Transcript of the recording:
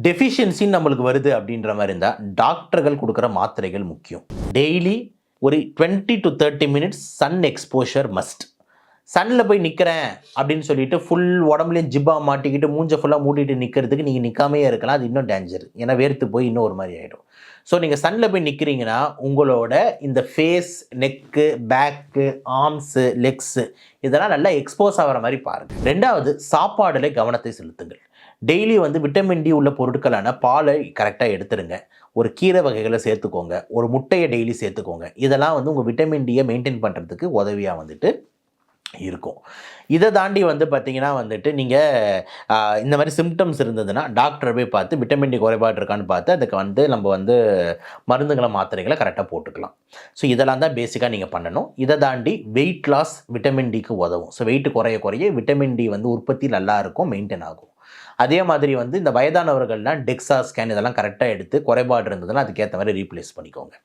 டெஃபிஷியன்சின்னு நம்மளுக்கு வருது அப்படின்ற மாதிரி இருந்தால் டாக்டர்கள் கொடுக்குற மாத்திரைகள் முக்கியம். டெய்லி ஒரு 20 to 30 minutes sun exposure must. சன்னில் போய் நிற்கிறேன் அப்படின்னு சொல்லிட்டு ஃபுல் உடம்புலையும் ஜிப்பா மாட்டிக்கிட்டு மூஞ்சை ஃபுல்லாக மூட்டிகிட்டு நிற்கிறதுக்கு நீங்கள் நிற்காமே இருக்கலாம். அது இன்னும் டேஞ்சர். ஏன்னா வேர்த்து போய் இன்னும் ஒரு மாதிரி ஆகிடும். ஸோ நீங்கள் சன்னில் போய் நிற்கிறீங்கன்னா உங்களோட இந்த face, neck, back, arms, legs இதெல்லாம் நல்லா எக்ஸ்போஸ் ஆகிற மாதிரி பாருங்கள். ரெண்டாவது, சாப்பாடில் கவனத்தை செலுத்துங்கள். டெய்லி விட்டமின் டி உள்ள பொருட்களான பாலை கரெக்டாக எடுத்துருங்க. ஒரு கீரை வகைகளை சேர்த்துக்கோங்க. ஒரு முட்டையை டெய்லி சேர்த்துக்கோங்க. இதெல்லாம் உங்கள் விட்டமின் டியை மெயின்டைன் பண்ணுறதுக்கு உதவியாக இருக்கும். இதை தாண்டி பார்த்தீங்கன்னா நீங்கள் இந்த மாதிரி சிம்டம்ஸ் இருந்ததுன்னா டாக்டரை போய் பார்த்து விட்டமின் டி குறைபாடு இருக்கான்னு பார்த்து அதுக்கு நம்ம மருந்துகளை மாத்திரைகளை கரெக்டாக போட்டுக்கலாம். ஸோ இதெல்லாம் தான் பேசிக்காக நீங்கள் பண்ணணும். இதை தாண்டி வெயிட் லாஸ் விட்டமின் டிக்கு உதவும். ஸோ வெயிட் குறைய விட்டமின் டி உற்பத்தி நல்லா இருக்கும், மெயின்டைன் ஆகும். அதே மாதிரி இந்த வயதானவர்கள்லாம் டெக்ஸா ஸ்கேன் இதெல்லாம் கரெக்டாக எடுத்து குறைபாடு இருந்ததுன்னா அதுக்கேற்ற மாதிரி ரீப்ளேஸ் பண்ணிக்கோங்க.